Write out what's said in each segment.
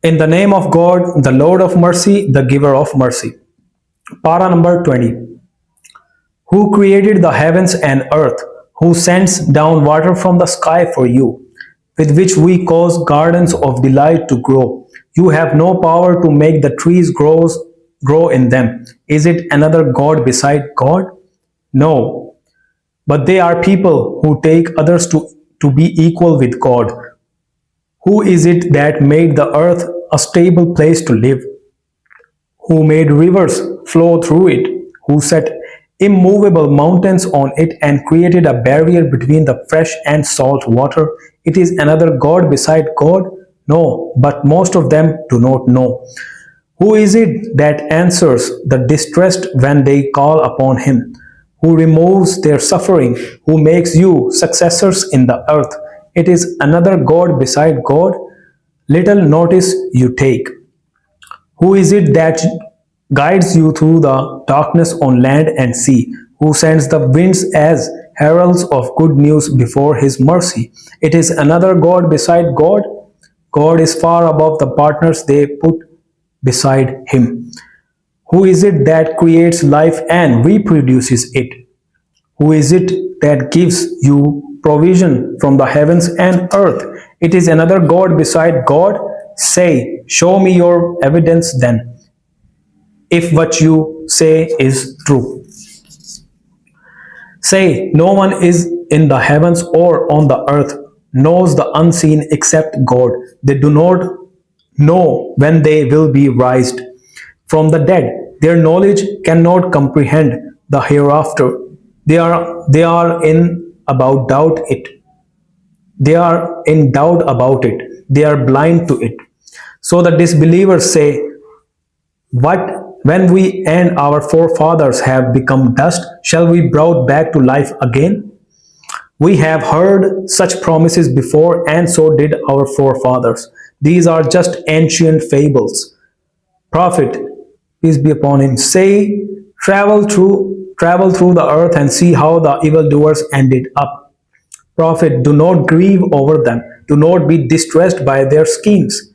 In the name of God, the Lord of mercy, the giver of mercy. Para number 20. Who created the heavens and earth, who sends down water from the sky for you, with which we cause gardens of delight to grow. You have no power to make the trees grow in them. Is it another God beside God? No, but they are people who take others to be equal with God. Who is it that made the earth a stable place to live? Who made rivers flow through it, who set immovable mountains on it and created a barrier between the fresh and salt water. It is another God beside God? No, but most of them do not know. Who is it that answers the distressed when they call upon him? Who removes their suffering? Who makes you successors in the earth? It is another God beside God? Little notice you take. Who is it that guides you through the darkness on land and sea? Who sends the winds as heralds of good news before his mercy? It is another God beside God. God is far above the partners they put beside him. Who is it that creates life and reproduces it? Who is it that gives you provision from the heavens and earth? It is another God beside God. Say, show me your evidence then, if what you say is true. Say, no one is in the heavens or on the earth knows the unseen except God. They do not know when they will be raised from the dead. Their knowledge cannot comprehend the hereafter. They are in about doubt it. They are in doubt about it. They are blind to it. So the disbelievers say, what when we and our forefathers have become dust, shall we brought back to life again? We have heard such promises before, and so did our forefathers. These are just ancient fables. Prophet, peace be upon him, say, travel through the earth and see how the evildoers ended up. Prophet, do not grieve over them. Do not be distressed by their schemes.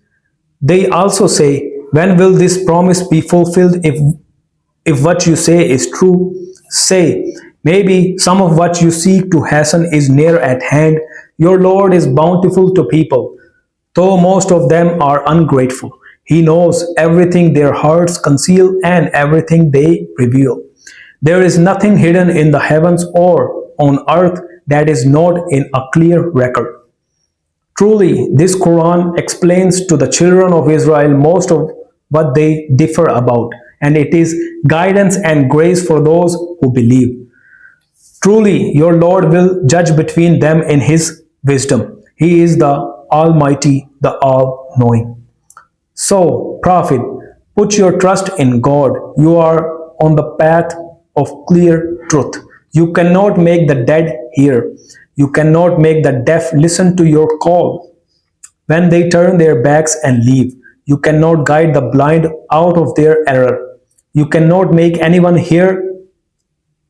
They also say, when will this promise be fulfilled if what you say is true? Say, maybe some of what you seek to hasten is near at hand. Your Lord is bountiful to people, though most of them are ungrateful. He knows everything their hearts conceal and everything they reveal. There is nothing hidden in the heavens or on earth that is not in a clear record. Truly, this Quran explains to the children of Israel most of what they differ about, and it is guidance and grace for those who believe. Truly, your Lord will judge between them in His wisdom. He is the Almighty, the All Knowing. So, Prophet, put your trust in God. You are on the path of clear truth. You cannot make the dead hear. You cannot make the deaf listen to your call when they turn their backs and leave. You cannot guide the blind out of their error. You cannot make anyone hear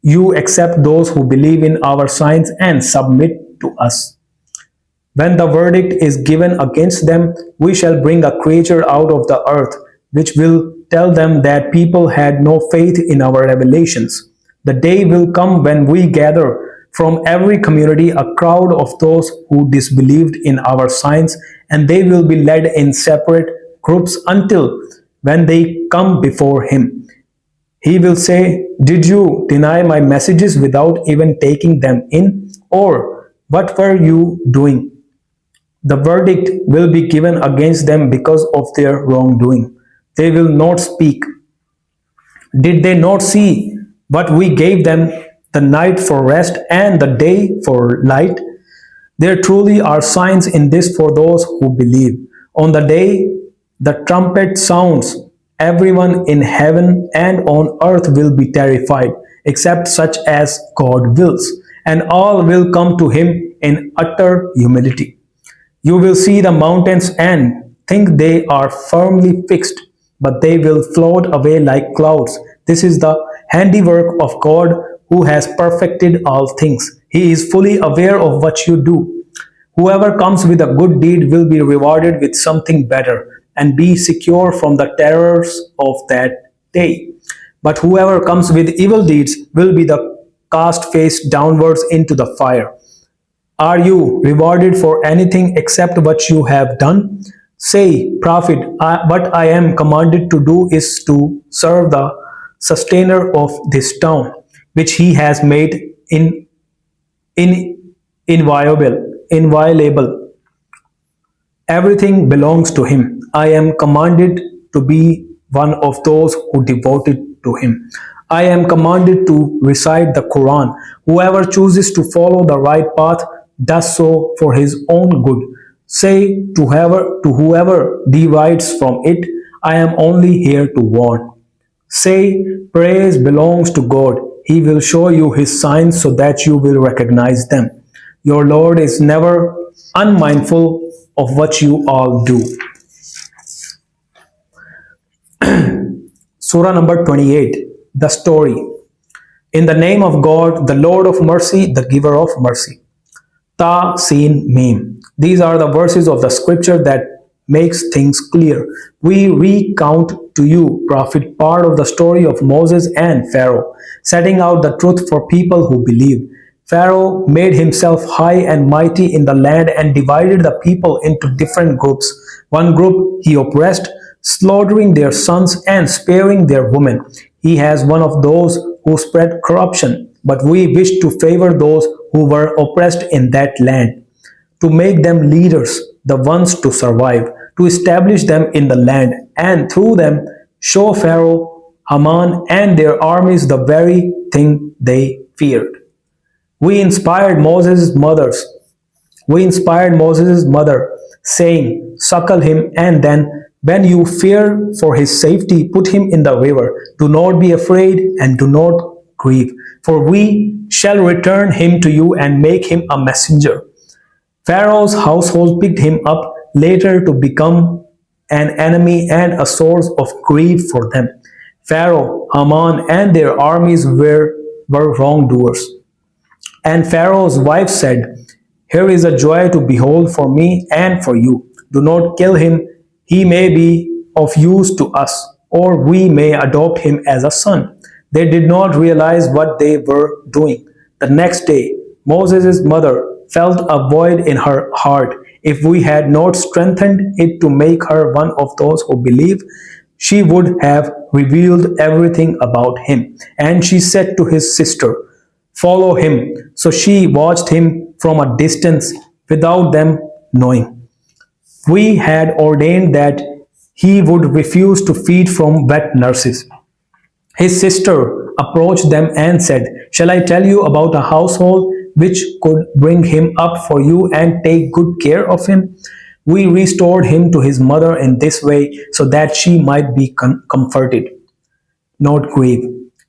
you except those who believe in our signs and submit to us. When the verdict is given against them, we shall bring a creature out of the earth, which will tell them that people had no faith in our revelations. The day will come when we gather from every community a crowd of those who disbelieved in our signs, and they will be led in separate groups until when they come before Him. He will say, did you deny my messages without even taking them in? Or what were you doing? The verdict will be given against them because of their wrongdoing. They will not speak. Did they not see what we gave them, the night for rest and the day for light? There truly are signs in this for those who believe. On the day the trumpet sounds, everyone in heaven and on earth will be terrified, except such as God wills, and all will come to Him in utter humility. You will see the mountains and think they are firmly fixed, but they will float away like clouds. This is the handiwork of God who has perfected all things. He is fully aware of what you do. Whoever comes with a good deed will be rewarded with something better. and be secure from the terrors of that day. But whoever comes with evil deeds will be the cast face downwards into the fire. Are you rewarded for anything except what you have done? Say, Prophet, what I am commanded to do is to serve the sustainer of this town, which he has made in inviolable. Everything belongs to him. I am commanded to be one of those who devoted to him. I am commanded to recite the Quran. Whoever chooses to follow the right path does so for his own good. Say to whoever deviates from it, I am only here to warn. Say, praise belongs to God. He will show you his signs so that you will recognize them. Your Lord is never unmindful of what you all do. Surah number 28, the story. In the name of God, the Lord of mercy, the giver of mercy. Ta, Sin, Mim. These are the verses of the scripture that makes things clear. We recount to you, Prophet, part of the story of Moses and Pharaoh, setting out the truth for people who believe. Pharaoh made himself high and mighty in the land and divided the people into different groups. One group he oppressed, slaughtering their sons and sparing their women. He has one of those who spread corruption, but we wish to favor those who were oppressed in that land, to make them leaders, the ones to survive, to establish them in the land, and through them show Pharaoh, Haman, and their armies the very thing they feared. We inspired Moses' mothers. We inspired Moses' mother, saying, suckle him, and then, when you fear for his safety, put him in the river. Do not be afraid and do not grieve, for we shall return him to you and make him a messenger. Pharaoh's household picked him up later to become an enemy and a source of grief for them. Pharaoh, Haman, and their armies were wrongdoers. And Pharaoh's wife said, here is a joy to behold for me and for you. Do not kill him. He may be of use to us, or we may adopt him as a son. They did not realize what they were doing. The next day, Moses' mother felt a void in her heart. If we had not strengthened it to make her one of those who believe, she would have revealed everything about him. And she said to his sister, follow him. So she watched him from a distance without them knowing. We had ordained that he would refuse to feed from wet nurses. His sister approached them and said, shall I tell you about a household which could bring him up for you and take good care of him? We restored him to his mother in this way so that she might be comforted, not grieve.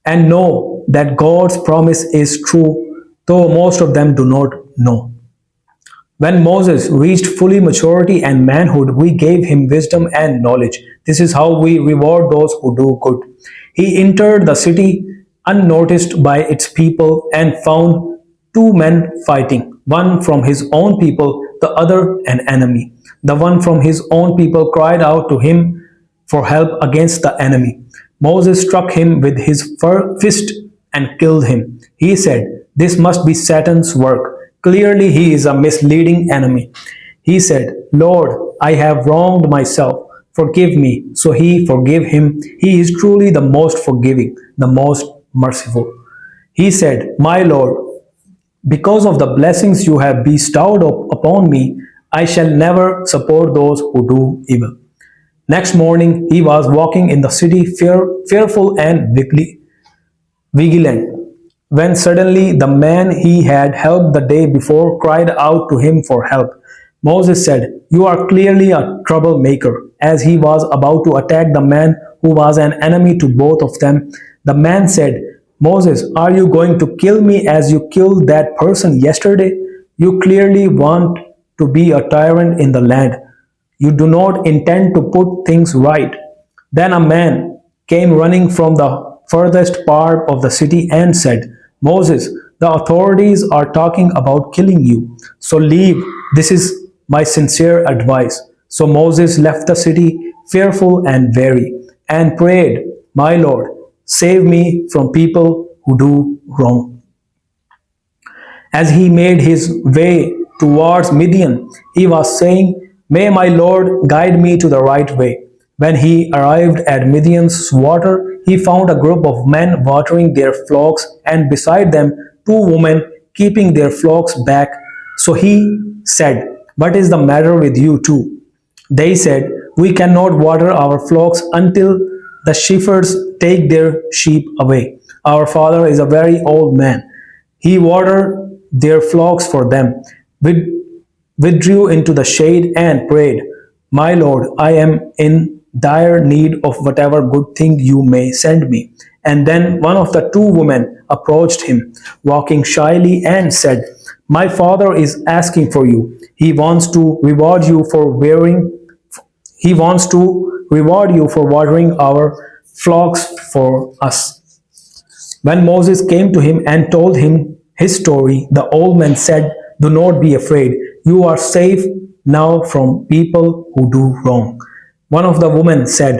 And know that God's promise is true, though most of them do not know. When Moses reached fully maturity and manhood, we gave him wisdom and knowledge. This is how we reward those who do good. He entered the city unnoticed by its people and found two men fighting, one from his own people, the other an enemy. The one from his own people cried out to him for help against the enemy. Moses struck him with his fist and killed him. He said, this must be Satan's work. Clearly he is a misleading enemy. He said, Lord, I have wronged myself. Forgive me. So he forgave him. He is truly the most forgiving, the most merciful. He said, my Lord, because of the blessings you have bestowed upon me, I shall never support those who do evil. Next morning, he was walking in the city fearful and vigilant, when suddenly the man he had helped the day before cried out to him for help. Moses said, you are clearly a troublemaker. As he was about to attack the man who was an enemy to both of them, the man said, Moses, are you going to kill me as you killed that person yesterday? You clearly want to be a tyrant in the land. You do not intend to put things right. Then a man came running from the furthest part of the city and said, Moses, the authorities are talking about killing you. So leave. This is my sincere advice. So Moses left the city fearful and weary and prayed, "My Lord, save me from people who do wrong." As he made his way towards Midian, he was saying, "May my Lord guide me to the right way." When he arrived at Midian's water, he found a group of men watering their flocks, and beside them, two women keeping their flocks back. So he said, "What is the matter with you two?" They said, "We cannot water our flocks until the shepherds take their sheep away. Our father is a very old man. He watered their flocks for them, withdrew into the shade, and prayed, 'My Lord, I am in dire need of whatever good thing you may send me.' And then one of the two women approached him, walking shyly, and said, 'My father is asking for you. He wants to reward you for watering our flocks for us.' When Moses came to him and told him his story, the old man said, 'Do not be afraid. You are safe now from people who do wrong.' One of the women said,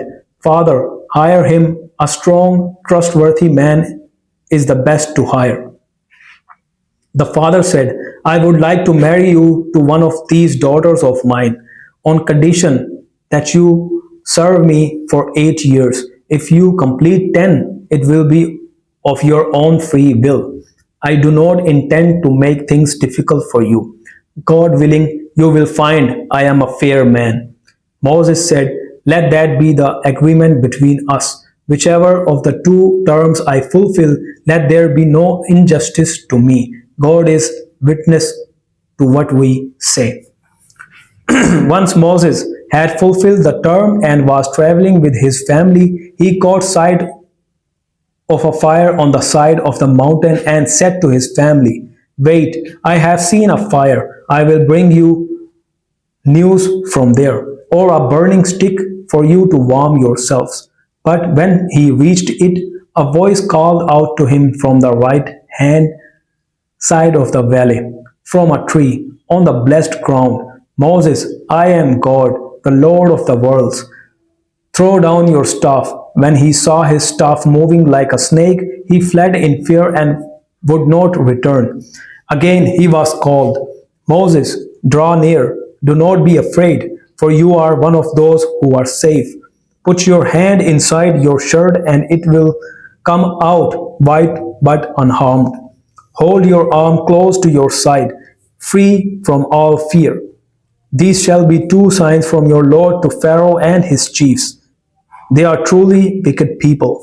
'Father, hire him. A strong, trustworthy man is the best to hire.' The father said, 'I would like to marry you to one of these daughters of mine, on condition that you serve me for 8 years. If you complete 10, it will be of your own free will. I do not intend to make things difficult for you. God willing, you will find I am a fair man.' Moses said, 'Let that be the agreement between us. Whichever of the two terms I fulfill, let there be no injustice to me. God is witness to what we say.' Once Moses had fulfilled the term and was traveling with his family, he caught sight of a fire on the side of the mountain and said to his family, 'Wait, I have seen a fire. I will bring you news from there, or a burning stick for you to warm yourselves.' But when he reached it, a voice called out to him from the right hand side of the valley, from a tree on the blessed ground, 'Moses, I am God, the Lord of the worlds. Throw down your staff.' When he saw his staff moving like a snake, he fled in fear and would not return. Again he was called, 'Moses, draw near. Do not be afraid, for you are one of those who are safe. Put your hand inside your shirt and it will come out white but unharmed. Hold your arm close to your side, free from all fear. These shall be two signs from your Lord to Pharaoh and his chiefs. They are truly wicked people.'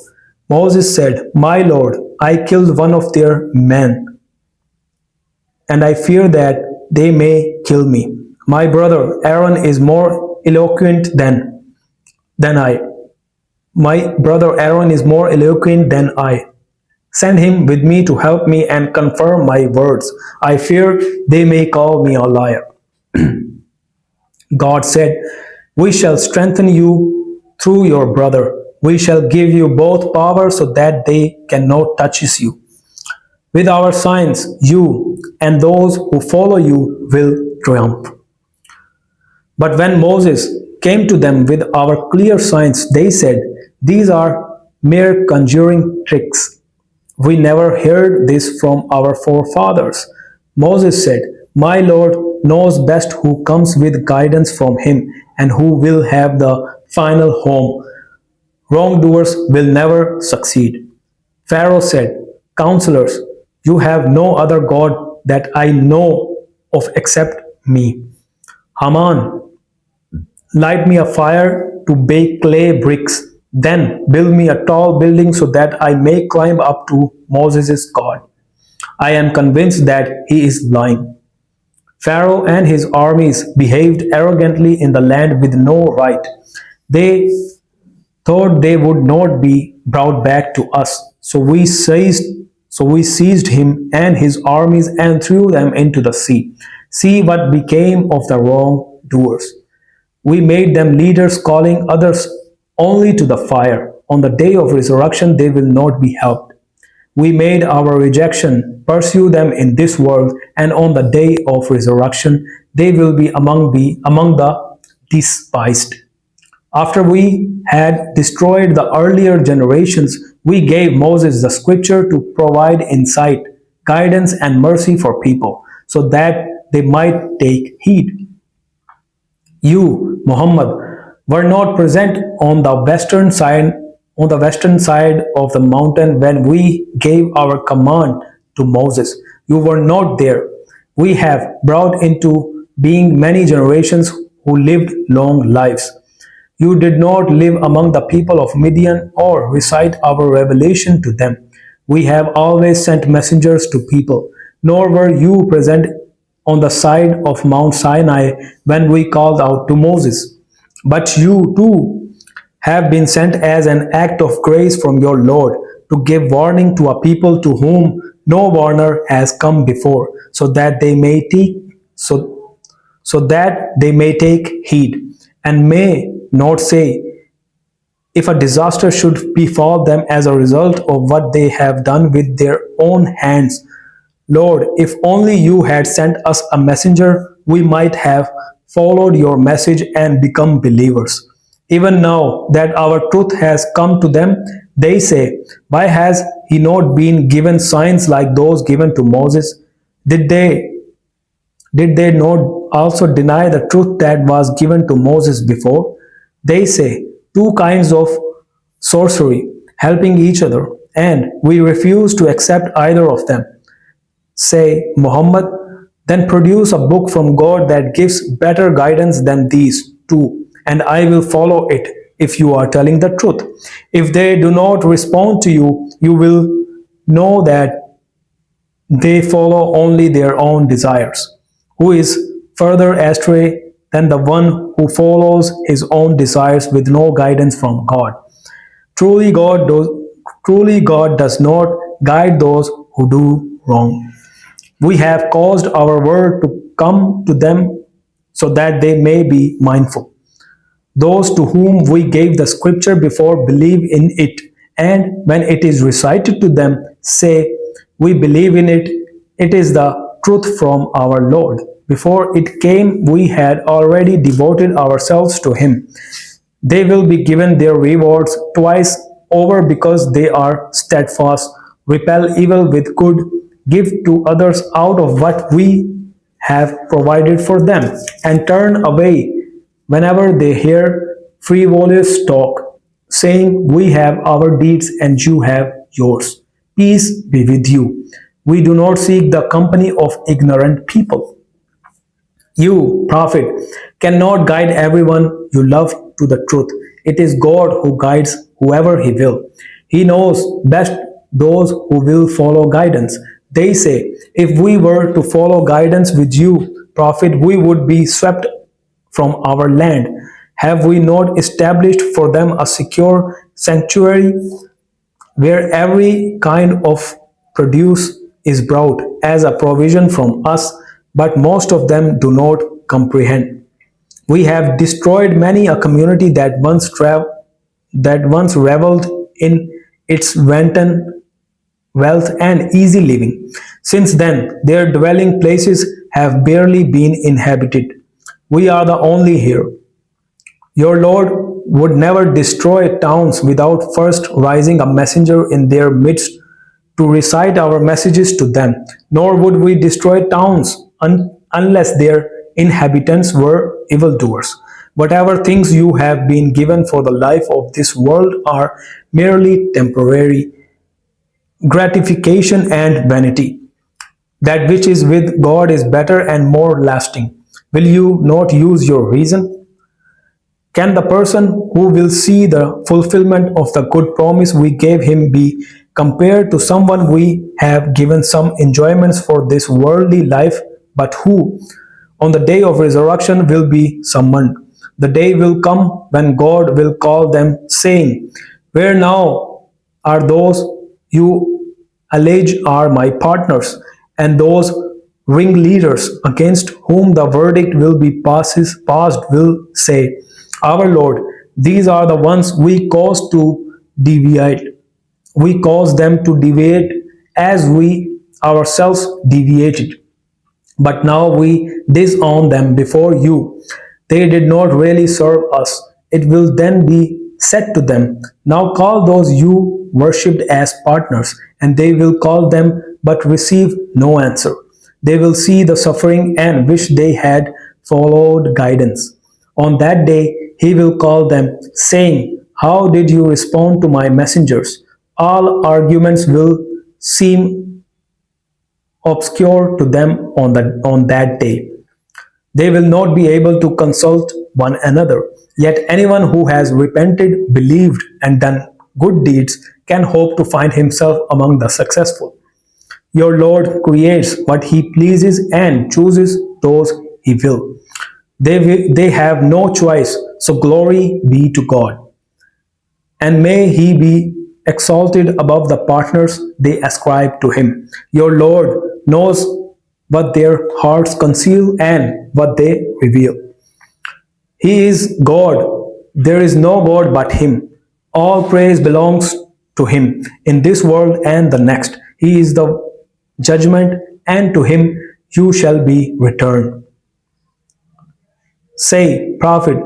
Moses said, 'My Lord, I killed one of their men, and I fear that they may kill me. My brother Aaron is more eloquent than I. My brother Aaron is more eloquent than I. Send him with me to help me and confirm my words. I fear they may call me a liar.' God said, 'We shall strengthen you through your brother. We shall give you both power so that they cannot touch you. With our signs, you and those who follow you will triumph.' But when Moses came to them with our clear signs, they said, 'These are mere conjuring tricks. We never heard this from our forefathers.' Moses said, 'My Lord knows best who comes with guidance from him and who will have the final home. Wrongdoers will never succeed.' Pharaoh said, 'Counselors, you have no other God that I know of except me. Haman, light me a fire to bake clay bricks. Then build me a tall building so that I may climb up to Moses' God. I am convinced that he is lying.' Pharaoh and his armies behaved arrogantly in the land with no right. They thought they would not be brought back to us. So we seized him and his armies and threw them into the sea. See what became of the wrongdoers. We made them leaders, calling others only to the fire. On the day of resurrection, they will not be helped. We made our rejection pursue them in this world, and on the day of resurrection, they will be among the despised. After we had destroyed the earlier generations, we gave Moses the scripture to provide insight, guidance, and mercy for people so that they might take heed. You, Muhammad, were not present on the western side of the mountain when we gave our command to Moses. You were not there. We have brought into being many generations who lived long lives. You did not live among the people of Midian or recite our revelation to them. We have always sent messengers to people, nor were you present on the side of Mount Sinai when we called out to Moses. But you too have been sent as an act of grace from your Lord to give warning to a people to whom no warner has come before, so so that they may take heed and may not say, if a disaster should befall them as a result of what they have done with their own hands, Lord, if only you had sent us a messenger, we might have followed your message and become believers. Even now that our truth has come to them, they say, why has he not been given signs like those given to Moses? Did they did they not also deny the truth that was given to Moses before? They say two kinds of sorcery, helping each other, and we refuse to accept either of them. Say, Muhammad, then produce a book from God that gives better guidance than these two, and I will follow it if you are telling the truth. If they do not respond to you, you will know that they follow only their own desires. Who is further astray than the one who follows his own desires with no guidance from God? Truly truly God does not guide those who do wrong. We have caused our word to come to them so that they may be mindful. Those to whom we gave the scripture before believe in it, and when it is recited to them, say, we believe in it, it is the truth from our Lord. Before it came, we had already devoted ourselves to Him. They will be given their rewards twice over because they are steadfast, repel evil with good, give to others out of what we have provided for them, and turn away whenever they hear frivolous talk, saying, we have our deeds and you have yours. Peace be with you. We do not seek the company of ignorant people. You, Prophet, cannot guide everyone you love to the truth. It is God who guides whoever He will. He knows best those who will follow guidance. They say, if we were to follow guidance with you, Prophet, we would be swept from our land. Have we not established for them a secure sanctuary where every kind of produce is brought as a provision from us, but most of them do not comprehend. We have destroyed many a community that once reveled in its wanton wealth and easy living. Since then, their dwelling places have barely been inhabited. We are the only here. Your Lord would never destroy towns without first rising a messenger in their midst to recite our messages to them, nor would we destroy towns unless their inhabitants were evildoers. Whatever things you have been given for the life of this world are merely temporary gratification and vanity. That which is with God is better and more lasting. Will you not use your reason? Can the person who will see the fulfillment of the good promise we gave him be compared to someone we have given some enjoyments for this worldly life, but who, on the day of resurrection, will be summoned? The day will come when God will call them, saying, where now are those you allege are my partners, and those ringleaders against whom the verdict will be passed will say, our Lord, these are the ones we caused to deviate. We caused them to deviate as we ourselves deviated. But now we disown them before you. They did not really serve us. It will then be said to them, now call those you worshipped as partners, and they will call them but receive no answer. They will see the suffering and wish they had followed guidance. On that day, he will call them, saying, how did you respond to my messengers? All arguments will seem obscure to them on that day. They will not be able to consult one another. Yet anyone who has repented, believed, and done good deeds can hope to find himself among the successful. Your Lord creates what He pleases and chooses those He will. They have no choice, so glory be to God. And may He be exalted above the partners they ascribe to Him. Your Lord knows what their hearts conceal and what they reveal. He is God. There is no God but Him. All praise belongs to Him in this world and the next. He is the judgment, and to Him you shall be returned. Say, Prophet,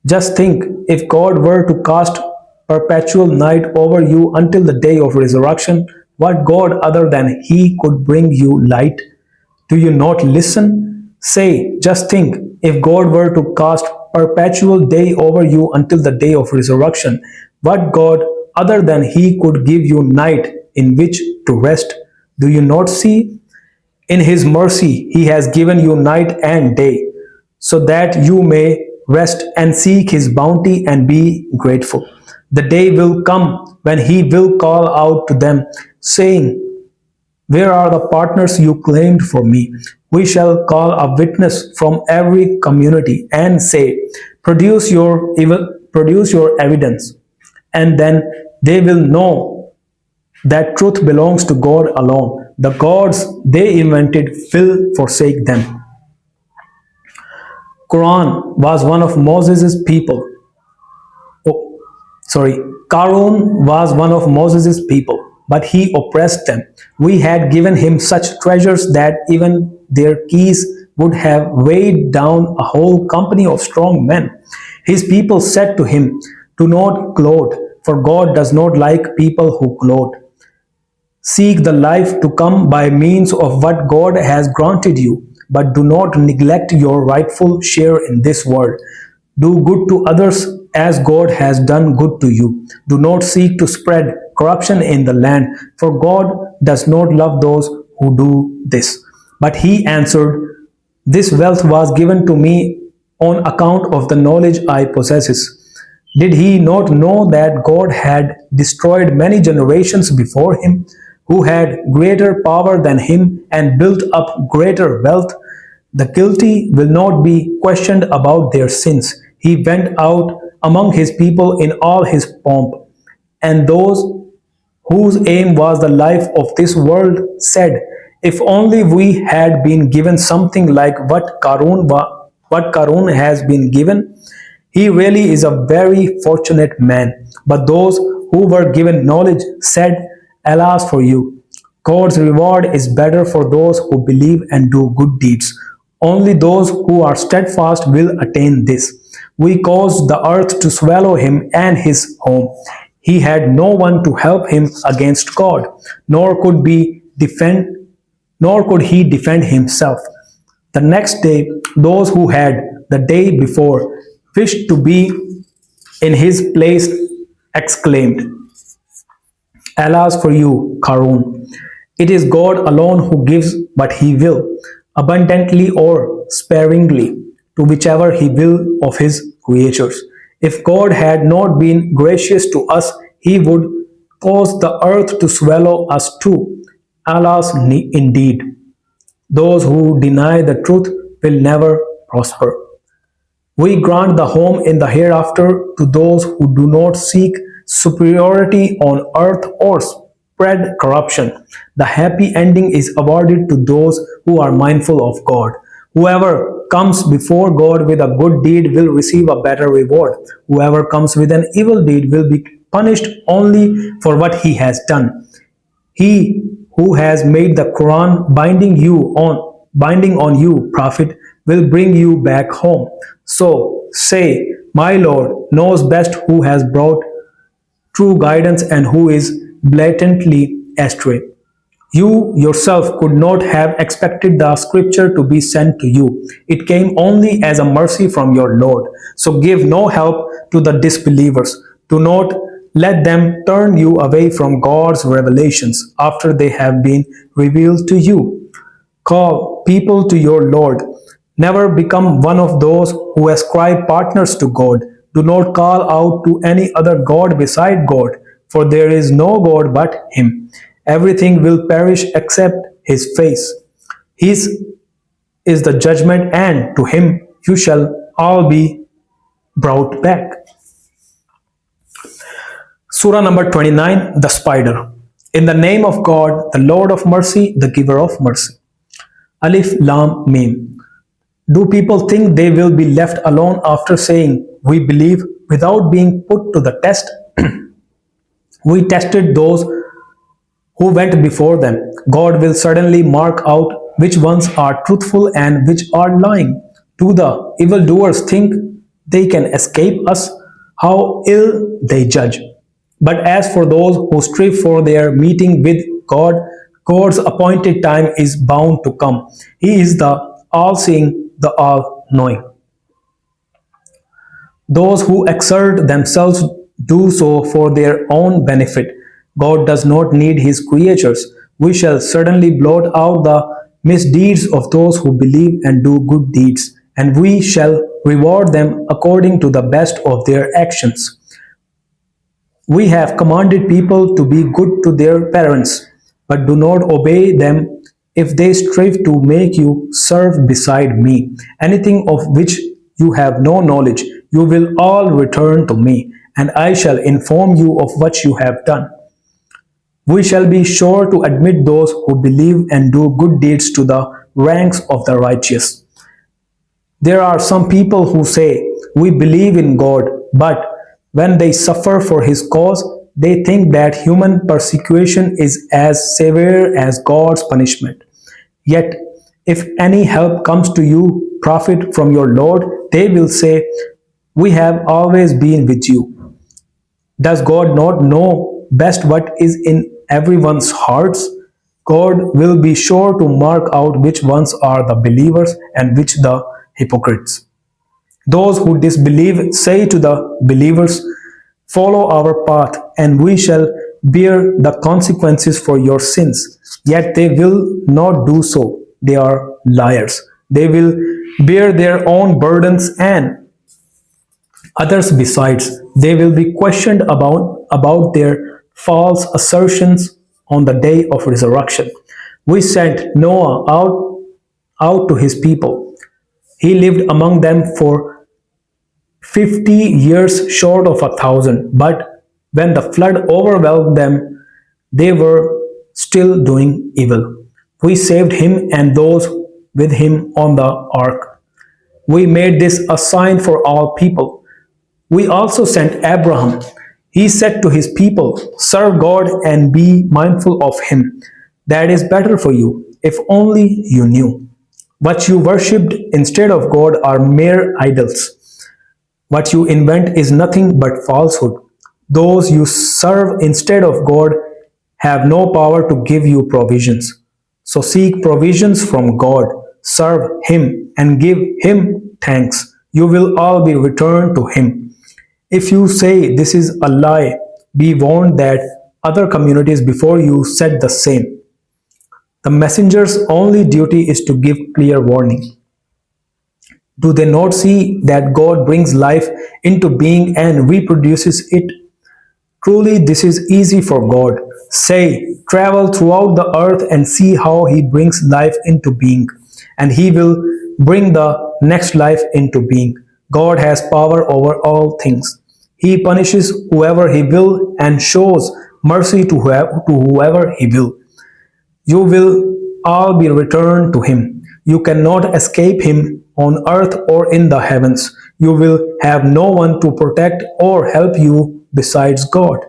just think, if God were to cast perpetual night over you until the day of resurrection, what God other than He could bring you light? Do you not listen? Say, just think, if God were to cast perpetual day over you until the day of resurrection, what God other than He could give you night in which to rest? Do you not see? In His mercy, He has given you night and day, so that you may rest and seek His bounty and be grateful. The day will come when He will call out to them, saying, where are the partners you claimed for me? We shall call a witness from every community and say, produce your evidence. And then they will know that truth belongs to God alone. The gods they invented will forsake them. Quran was one of Moses' people. Oh, sorry. Karun was one of Moses' people, but he oppressed them. We had given him such treasures that even their keys would have weighed down a whole company of strong men. His people said to him, do not gloat, for God does not like people who gloat. Seek the life to come by means of what God has granted you, but do not neglect your rightful share in this world. Do good to others as God has done good to you. Do not seek to spread corruption in the land, for God does not love those who do this. But he answered, this wealth was given to me on account of the knowledge I possess. Did he not know that God had destroyed many generations before him, who had greater power than him and built up greater wealth? The guilty will not be questioned about their sins. He went out among his people in all his pomp, and those whose aim was the life of this world said, if only we had been given something like what Karun has been given. He really is a very fortunate man. But those who were given knowledge said, alas for you. God's reward is better for those who believe and do good deeds. Only those who are steadfast will attain this. We caused the earth to swallow him and his home. He had no one to help him against God, nor could he defend himself. The next day, those who had the day before wished to be in his place exclaimed, alas for you, Karun. It is God alone who gives what he will, abundantly or sparingly, to whichever he will of his creatures. If God had not been gracious to us, he would cause the earth to swallow us too. Alas, indeed. Those who deny the truth will never prosper. We grant the home in the hereafter to those who do not seek superiority on earth or spread corruption. The happy ending is awarded to those who are mindful of God. Whoever comes before God with a good deed will receive a better reward. Whoever comes with an evil deed will be punished only for what he has done. He who has made the Quran binding on you, Prophet, will bring you back home. So say, my Lord knows best who has brought true guidance and who is blatantly astray. You yourself could not have expected the scripture to be sent to you. It came only as a mercy from your Lord. So give no help to the disbelievers. Do not let them turn you away from God's revelations after they have been revealed to you. Call people to your Lord. Never become one of those who ascribe partners to God. Do not call out to any other God beside God, for there is no God but Him. Everything will perish except His face. His is the judgment, and to Him you shall all be brought back. Surah number 29, the spider. In the name of God, the Lord of mercy, the giver of mercy. Alif Lam Mim. Do people think they will be left alone after saying, we believe, without being put to the test? We tested those who went before them. God will certainly mark out which ones are truthful and which are lying. Do the evildoers think they can escape us? How ill they judge. But as for those who strive for their meeting with God, God's appointed time is bound to come. He is the all-seeing, the all-knowing. Those who exert themselves do so for their own benefit. God does not need His creatures. We shall certainly blot out the misdeeds of those who believe and do good deeds, and we shall reward them according to the best of their actions. We have commanded people to be good to their parents, but do not obey them if they strive to make you serve beside me. Anything of which you have no knowledge, you will all return to me, and I shall inform you of what you have done. We shall be sure to admit those who believe and do good deeds to the ranks of the righteous. There are some people who say, we believe in God, but when they suffer for His cause, they think that human persecution is as severe as God's punishment. Yet, if any help comes to you, Prophet, from your Lord, they will say, we have always been with you. Does God not know best what is in everyone's hearts? God will be sure to mark out which ones are the believers and which the hypocrites. Those who disbelieve say to the believers, follow our path, and we shall bear the consequences for your sins. Yet they will not do so. They are liars. They will bear their own burdens and others besides. They will be questioned about their false assertions on the day of resurrection. We sent Noah out to his people. He lived among them for 50 years short of 1,000. But when the flood overwhelmed them, they were still doing evil. We saved him and those with him on the ark. We made this a sign for all people. We also sent Abraham. He said to his people, serve God and be mindful of Him. That is better for you, if only you knew. What you worshipped instead of God are mere idols. What you invent is nothing but falsehood. Those you serve instead of God have no power to give you provisions. So seek provisions from God, serve Him, and give Him thanks. You will all be returned to Him. If you say this is a lie, be warned that other communities before you said the same. The messenger's only duty is to give clear warning. Do they not see that God brings life into being and reproduces it? Truly, this is easy for God. Say, travel throughout the earth and see how He brings life into being, and He will bring the next life into being. God has power over all things. He punishes whoever He will and shows mercy to whoever He will. You will all be returned to Him. You cannot escape Him on earth or in the heavens. You will have no one to protect or help you besides God.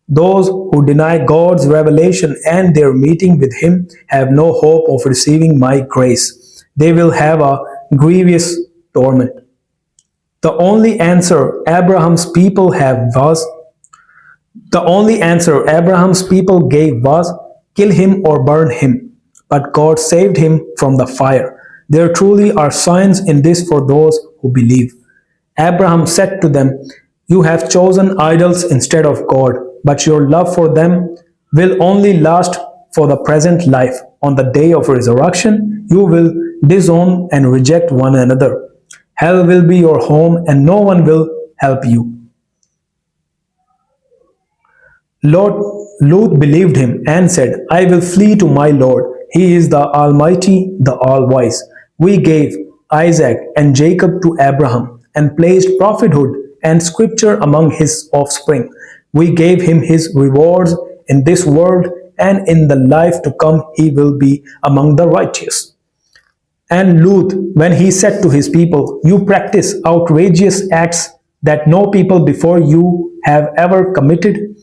Those who deny God's revelation and their meeting with Him have no hope of receiving my grace. They will have a grievous torment. The only answer Abraham's people have was The only answer Abraham's people gave was, kill him or burn him. But God saved him from the fire. There truly are signs in this for those who believe. Abraham said to them, you have chosen idols instead of God, but your love for them will only last for the present life. On the day of resurrection, you will disown and reject one another. Hell will be your home, and no one will help you. Lord Lut believed him and said, I will flee to my Lord. He is the Almighty, the All-Wise. We gave Isaac and Jacob to Abraham and placed prophethood and scripture among his offspring. We gave him his rewards in this world, and in the life to come he will be among the righteous. And Lut, when he said to his people, you practice outrageous acts that no people before you have ever committed,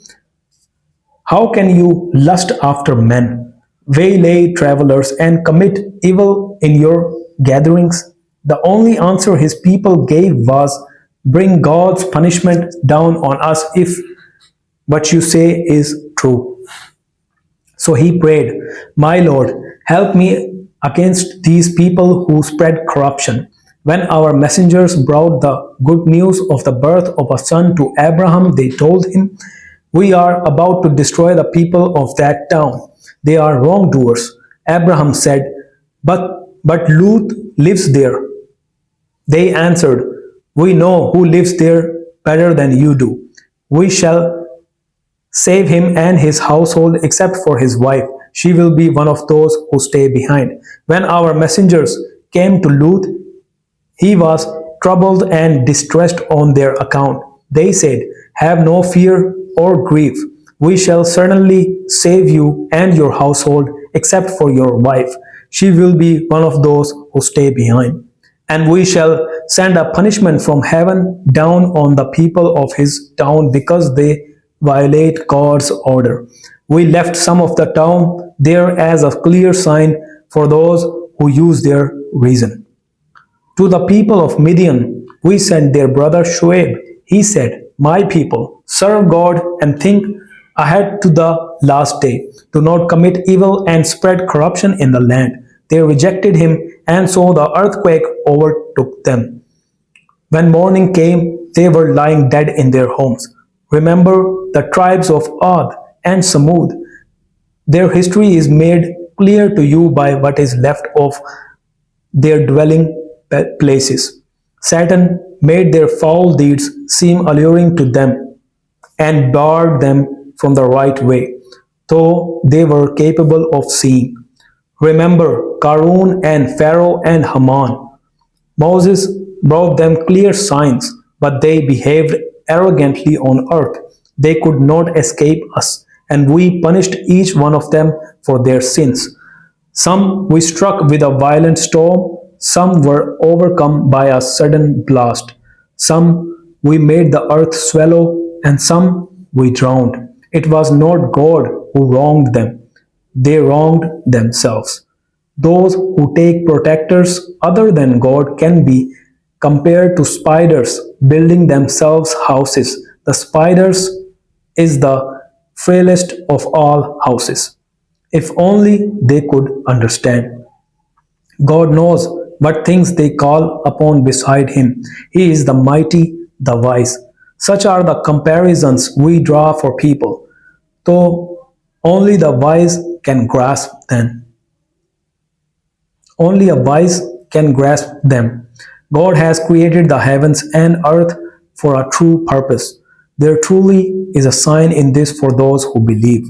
how can you lust after men, waylay travelers, and commit evil in your gatherings? The only answer his people gave was, bring God's punishment down on us if what you say is true. So he prayed, my Lord, help me against these people who spread corruption. When our messengers brought the good news of the birth of a son to Abraham, they told him, we are about to destroy the people of that town. They are wrongdoers. Abraham said, but Lut lives there. They answered, we know who lives there better than you do. We shall save him and his household except for his wife. She will be one of those who stay behind. When our messengers came to Lut, he was troubled and distressed on their account. They said, have no fear or grief. We shall certainly save you and your household except for your wife. She will be one of those who stay behind. And we shall send a punishment from heaven down on the people of his town because they violate God's order. We left some of the town there as a clear sign for those who use their reason. To the people of Midian, we sent their brother Shuaib. He said, my people, serve God and think ahead to the last day. Do not commit evil and spread corruption in the land. They rejected him, and so the earthquake overtook them. When morning came, they were lying dead in their homes. Remember the tribes of Ad and Samud. Their history is made clear to you by what is left of their dwelling places. Satan made their foul deeds seem alluring to them and barred them from the right way, though they were capable of seeing. Remember Qarun and Pharaoh and Haman. Moses brought them clear signs, but they behaved arrogantly on earth. They could not escape us, and we punished each one of them for their sins. Some we struck with a violent storm, some were overcome by a sudden blast. Some we made the earth swallow, and some we drowned. It was not God who wronged them. They wronged themselves. Those who take protectors other than God can be compared to spiders building themselves houses. The spiders is the frailest of all houses. If only they could understand. God knows what things they call upon beside him. He is the mighty, the wise. Such are the comparisons we draw for people, though only the wise can grasp them. Only a wise can grasp them. God has created the heavens and earth for a true purpose. There truly is a sign in this for those who believe.